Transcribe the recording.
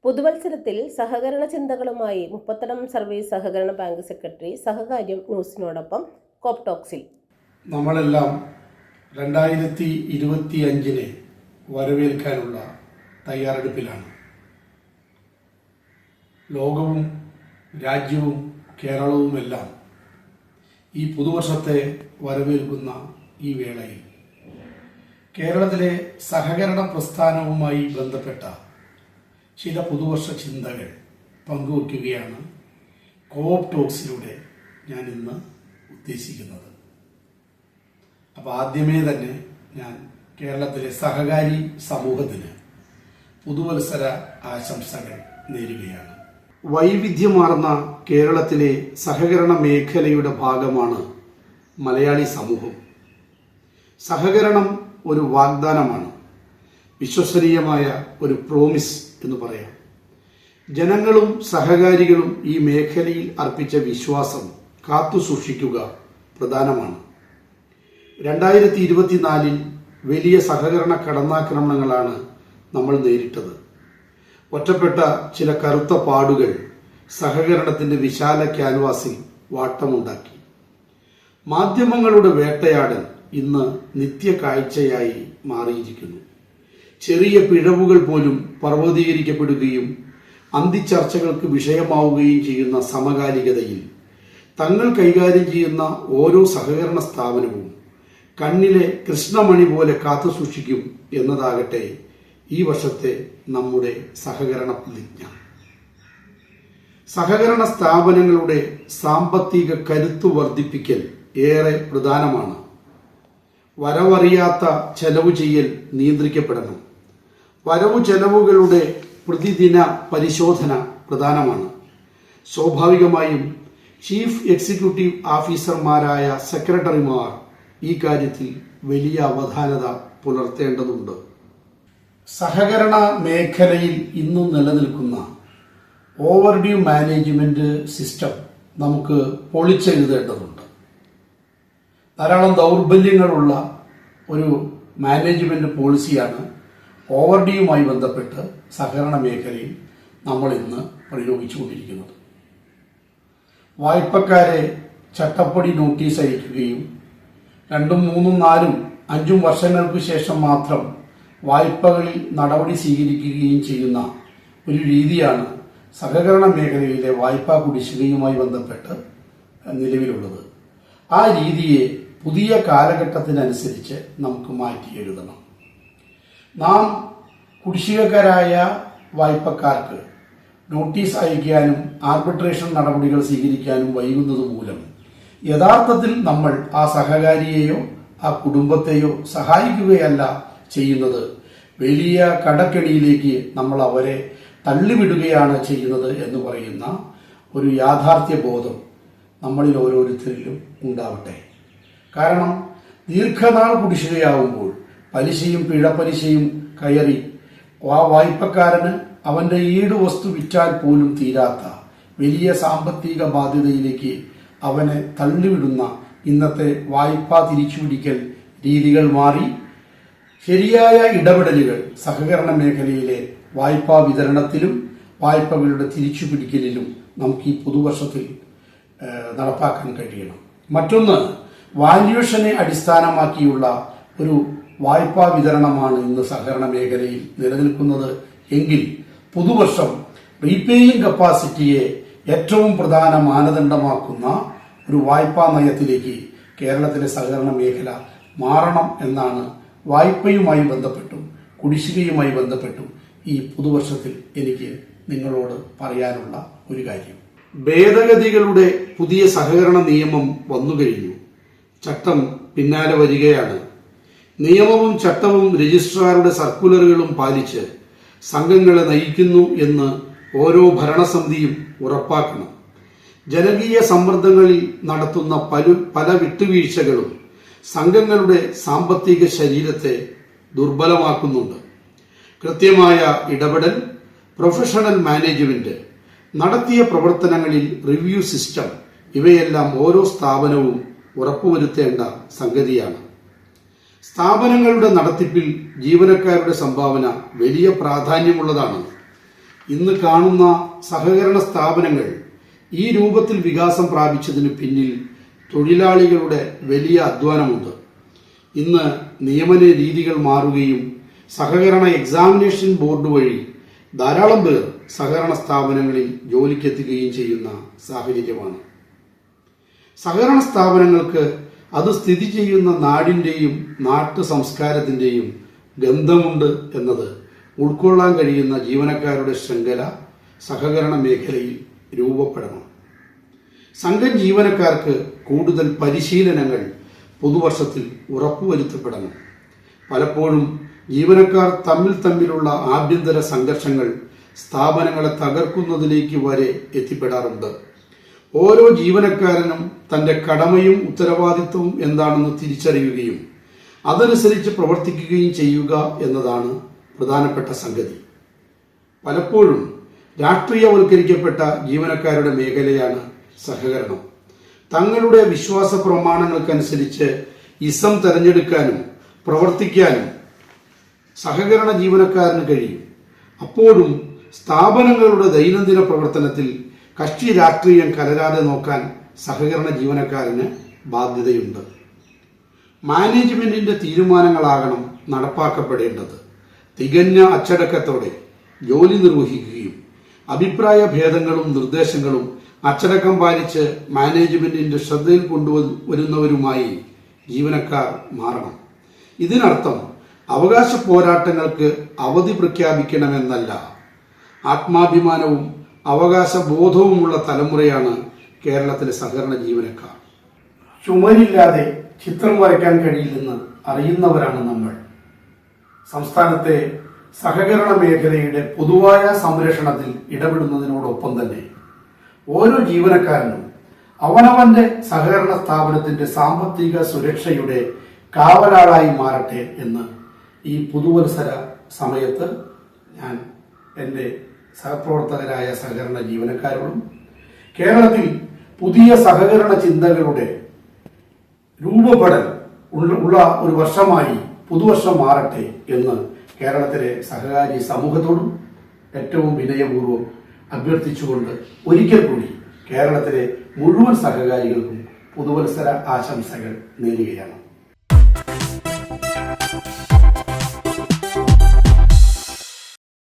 പുതുവത്സരത്തിൽ സഹകരണ ചിന്തകളുമായി മുപ്പത്തടം സർവീസ് സഹകരണ bank secretary സഹകാര്യം ന്യൂസിനോടൊപ്പം കോപ്പ് ടോക്സിൽ. നമ്മളെല്ലാം 2025 വരവേൽക്കാനുള്ള തയ്യാറെടുപ്പിലാണ്. ലോകവും രാജ്യവും കേരളവുമെല്ലാം ഈ പുതുവർഷത്തെ വരവേൽക്കുന്ന ഈ വേളയിൽ കേരളത്തിലെ സഹകരണ പ്രസ്ഥാനവുമായി ബന്ധപ്പെട്ട ചില പുതുവർഷ ചിന്തകൾ പങ്കുവയ്ക്കുകയാണ് കോപ്പ് ടോക്സിലൂടെ ഞാൻ ഇന്ന് ഉദ്ദേശിക്കുന്നത്. അപ്പോൾ ആദ്യമേ തന്നെ ഞാൻ കേരളത്തിലെ സഹകാരി സമൂഹത്തിന് പുതുവത്സര ആശംസകൾ നേരുകയാണ്. വൈവിധ്യമാർന്ന കേരളത്തിലെ സഹകരണ മേഖലയുടെ ഭാഗമാണ് മലയാളി സമൂഹം. സഹകരണം ഒരു വാഗ്ദാനമാണ്, വിശ്വസനീയമായ ഒരു പ്രോമിസ് എന്ന് പറയാം. ജനങ്ങളും സഹകാരികളും ഈ മേഖലയിൽ അർപ്പിച്ച വിശ്വാസം കാത്തു സൂക്ഷിക്കുക പ്രധാനമാണ്. 2024 വലിയ സഹകരണ കടന്നാക്രമണങ്ങളാണ് നമ്മൾ നേരിട്ടത്. ഒറ്റപ്പെട്ട ചില കറുത്ത പാടുകൾ സഹകരണത്തിന്റെ വിശാല ക്യാൻവാസിൽ വാട്ടമുണ്ടാക്കി. മാധ്യമങ്ങളുടെ വേട്ടയാടൽ ഇന്ന് നിത്യ കാഴ്ചയായി മാറിയിരിക്കുന്നു. ചെറിയ പിഴവുകൾ പോലും പർവ്വതീകരിക്കപ്പെടുകയും അന്തിച്ചർച്ചകൾക്ക് വിഷയമാവുകയും ചെയ്യുന്ന സമകാലികതയിൽ തങ്ങൾ കൈകാര്യം ചെയ്യുന്ന ഓരോ സഹകരണ സ്ഥാപനവും കണ്ണിലെ കൃഷ്ണമണി പോലെ കാത്തുസൂക്ഷിക്കും എന്നതാകട്ടെ ഈ വർഷത്തെ നമ്മുടെ സഹകരണ പ്രതിജ്ഞ. സഹകരണ സ്ഥാപനങ്ങളുടെ സാമ്പത്തിക കരുത്ത് വർദ്ധിപ്പിക്കൽ ഏറെ പ്രധാനമാണ്. വരവറിയാത്ത ചെലവ് ചെയ്യൽ നിയന്ത്രിക്കപ്പെടണം. വരവു ചെലവുകളുടെ പ്രതിദിന പരിശോധന പ്രധാനമാണ്. സ്വാഭാവികമായും ചീഫ് എക്സിക്യൂട്ടീവ് ഓഫീസർമാരായ സെക്രട്ടറിമാർ ഈ കാര്യത്തിൽ വലിയ അവധാനത പുലർത്തേണ്ടതുണ്ട്. സഹകരണ മേഖലയിൽ ഇന്നും നിലനിൽക്കുന്ന ഓവർഡ്യൂ മാനേജ്മെന്റ് സിസ്റ്റം നമുക്ക് പൊളിച്ചെഴുതേണ്ടതുണ്ട്. ധാരാളം ദൗർബല്യങ്ങളുള്ള ഒരു മാനേജ്മെന്റ് പോളിസിയാണ് ഓവർഡ്യൂവുമായി ബന്ധപ്പെട്ട് സഹകരണ മേഖലയിൽ നമ്മൾ ഇന്ന് പ്രയോഗിച്ചുകൊണ്ടിരിക്കുന്നത്. വായ്പക്കാരെ ചട്ടപ്പടി നോട്ടീസ് അയക്കുകയും 2, 3, 4, 5 വർഷങ്ങൾക്ക് ശേഷം മാത്രം വായ്പകളിൽ നടപടി സ്വീകരിക്കുകയും ചെയ്യുന്ന ഒരു രീതിയാണ് സഹകരണ മേഖലയിലെ വായ്പാ കുടിശ്ശികയുമായി ബന്ധപ്പെട്ട് നിലവിലുള്ളത്. ആ രീതിയെ പുതിയ കാലഘട്ടത്തിനനുസരിച്ച് നമുക്ക് മാറ്റി എഴുതണം. നാം കുടിശ്ശികക്കാരായ വായ്പക്കാർക്ക് നോട്ടീസ് അയക്കാനും ആർബിട്രേഷൻ നടപടികൾ സ്വീകരിക്കാനും വൈകുന്നത് മൂലം യഥാർത്ഥത്തിൽ നമ്മൾ ആ സഹകാരിയെയോ ആ കുടുംബത്തെയോ സഹായിക്കുകയല്ല ചെയ്യുന്നത്, വലിയ കടക്കെണിയിലേക്ക് നമ്മൾ അവരെ തള്ളിവിടുകയാണ് ചെയ്യുന്നത് എന്ന് പറയുന്ന ഒരു യാഥാർത്ഥ്യ ബോധം നമ്മളിൽ ഓരോരുത്തരിലും ഉണ്ടാവട്ടെ. കാരണം ദീർഘനാൾ കുടിശ്ശികയാവുമ്പോൾ പലിശയും പിഴപ്പലിശയും കയറി ആ വായ്പക്കാരന് അവന്റെ ഈട് വസ്തു വിറ്റാൽ പോലും തീരാത്ത വലിയ സാമ്പത്തിക ബാധ്യതയിലേക്ക് അവനെ തള്ളിവിടുന്ന ഇന്നത്തെ വായ്പാ തിരിച്ചുപിടിക്കൽ രീതികൾ മാറി ശരിയായ ഇടപെടലുകൾ സഹകരണ മേഖലയിലെ വായ്പാ വിതരണത്തിലും വായ്പകളുടെ തിരിച്ചുപിടിക്കലിലും നമുക്ക് ഈ പുതുവർഷത്തിൽ നടപ്പാക്കാൻ കഴിയണം. മറ്റൊന്ന്, വാല്യൂഷനെ അടിസ്ഥാനമാക്കിയുള്ള ഒരു വായ്പാ വിതരണമാണ് ഇന്ന് സഹകരണ മേഖലയിൽ നിലനിൽക്കുന്നത് എങ്കിൽ പുതുവർഷം റീപേയിങ് കപ്പാസിറ്റിയെ ഏറ്റവും പ്രധാന മാനദണ്ഡമാക്കുന്ന ഒരു വായ്പാ നയത്തിലേക്ക് കേരളത്തിലെ സഹകരണ മേഖല മാറണം എന്നാണ് വായ്പയുമായി ബന്ധപ്പെട്ടും കുടിശ്ശികയുമായി ബന്ധപ്പെട്ടും ഈ പുതുവർഷത്തിൽ എനിക്ക് നിങ്ങളോട് പറയാനുള്ള ഒരു കാര്യം. ഭേദഗതികളുടെ പുതിയ സഹകരണ നിയമം വന്നുകഴിഞ്ഞു. ചട്ടം പിന്നാലെ വരികയാണ്. നിയമവും ചട്ടവും രജിസ്ട്രാറുടെ സർക്കുലറുകളും പാലിച്ച് സംഘങ്ങളെ നയിക്കുന്നു എന്ന് ഓരോ ഭരണസമിതിയും ഉറപ്പാക്കണം. ജനകീയ സമ്മർദ്ദങ്ങളിൽ നടത്തുന്ന പല വിട്ടുവീഴ്ചകളും സംഘങ്ങളുടെ സാമ്പത്തിക ശരീരത്തെ ദുർബലമാക്കുന്നുണ്ട്. കൃത്യമായ ഇടപെടൽ, പ്രൊഫഷണൽ മാനേജ്മെന്റ്, നടത്തിയ പ്രവർത്തനങ്ങളിൽ റിവ്യൂ സിസ്റ്റം ഇവയെല്ലാം ഓരോ സ്ഥാപനവും ഉറപ്പുവരുത്തേണ്ട സംഗതിയാണ്. സ്ഥാപനങ്ങളുടെ നടത്തിപ്പിൽ ജീവനക്കാരുടെ സംഭാവന വലിയ പ്രാധാന്യമുള്ളതാണ്. ഇന്ന് കാണുന്ന സഹകരണ സ്ഥാപനങ്ങൾ ഈ രൂപത്തിൽ വികാസം പ്രാപിച്ചതിന് പിന്നിൽ തൊഴിലാളികളുടെ വലിയ അധ്വാനമുണ്ട്. ഇന്ന് നിയമന രീതികൾ മാറുകയും സഹകരണ എക്സാമിനേഷൻ ബോർഡ് വഴി ധാരാളം പേർ സഹകരണ സ്ഥാപനങ്ങളിൽ ജോലിക്കെത്തുകയും ചെയ്യുന്ന സാഹചര്യമാണ്. സഹകരണ സ്ഥാപനങ്ങൾക്ക് അത് സ്ഥിതി ചെയ്യുന്ന നാടിൻ്റെയും നാട്ടു സംസ്കാരത്തിൻ്റെയും ഗന്ധമുണ്ട് എന്നത് ഉൾക്കൊള്ളാൻ കഴിയുന്ന ജീവനക്കാരുടെ ശൃംഖല സഹകരണ മേഖലയിൽ രൂപപ്പെടണം. സംഘം ജീവനക്കാർക്ക് കൂടുതൽ പരിശീലനങ്ങൾ പുതുവർഷത്തിൽ ഉറപ്പുവരുത്തപ്പെടണം. പലപ്പോഴും ജീവനക്കാർ തമ്മിലുള്ള ആഭ്യന്തര സംഘർഷങ്ങൾ സ്ഥാപനങ്ങളെ തകർക്കുന്നതിലേക്ക് വരെ എത്തിപ്പെടാറുണ്ട്. ഓരോ ജീവനക്കാരനും തന്റെ കടമയും ഉത്തരവാദിത്വവും എന്താണെന്ന് തിരിച്ചറിയുകയും അതനുസരിച്ച് പ്രവർത്തിക്കുകയും ചെയ്യുക എന്നതാണ് പ്രധാനപ്പെട്ട സംഗതി. പലപ്പോഴും രാഷ്ട്രീയവൽക്കരിക്കപ്പെട്ട ജീവനക്കാരുടെ മേഖലയാണ് സഹകരണം. തങ്ങളുടെ വിശ്വാസ പ്രമാണങ്ങൾക്കനുസരിച്ച് ഇസം തെരഞ്ഞെടുക്കാനും പ്രവർത്തിക്കാനും സഹകരണ ജീവനക്കാരന് കഴിയും. അപ്പോഴും സ്ഥാപനങ്ങളുടെ ദൈനംദിന പ്രവർത്തനത്തിൽ കക്ഷി രാഷ്ട്രീയം കലരാതെ നോക്കാൻ സഹകരണ ജീവനക്കാരന് ബാധ്യതയുണ്ട്. മാനേജ്മെന്റിന്റെ തീരുമാനങ്ങളാകണം നടപ്പാക്കപ്പെടേണ്ടത്. തികഞ്ഞ അച്ചടക്കത്തോടെ ജോലി നിർവഹിക്കുകയും അഭിപ്രായ ഭേദങ്ങളും നിർദ്ദേശങ്ങളും അച്ചടക്കം പാലിച്ച് മാനേജ്മെന്റിന്റെ ശ്രദ്ധയിൽ കൊണ്ടുവരുന്നവരുമായി ജീവനക്കാർ മാറണം. ഇതിനർത്ഥം അവകാശ പോരാട്ടങ്ങൾക്ക് അവധി പ്രഖ്യാപിക്കണമെന്നല്ല. ആത്മാഭിമാനവും അവകാശ ബോധവുമുള്ള തലമുറയാണ് കേരളത്തിലെ സഹകരണ ജീവനക്കാർ. ചുമരില്ലാതെ ചിത്രം വരയ്ക്കാൻ കഴിയില്ലെന്ന് അറിയുന്നവരാണ് നമ്മൾ. സംസ്ഥാനത്തെ സഹകരണ മേഖലയുടെ പൊതുവായ സംരക്ഷണത്തിൽ ഇടപെടുന്നതിനോടൊപ്പം തന്നെ ഓരോ ജീവനക്കാരനും അവനവന്റെ സഹകരണ സ്ഥാപനത്തിന്റെ സാമ്പത്തിക സുരക്ഷയുടെ കാവലാളായി മാറട്ടെ എന്ന് ഈ പുതുവത്സര സമയത്ത് ഞാൻ എൻ്റെ സഹപ്രവർത്തകരായ സഹകരണ ജീവനക്കാരോടും കേരളത്തിൽ പുതിയ സഹകരണ ചിന്തകളുടെ രൂപപ്പെടൽ ഉള്ള ഒരു വർഷമായി പുതുവർഷം മാറട്ടെ എന്ന് കേരളത്തിലെ സഹകാരി സമൂഹത്തോടും ഏറ്റവും വിനയപൂർവ്വം അഭ്യർത്ഥിച്ചുകൊണ്ട് ഒരിക്കൽ കൂടി കേരളത്തിലെ മുഴുവൻ സഹകാരികൾക്കും പുതുവത്സര ആശംസകൾ നേരുകയാണ്.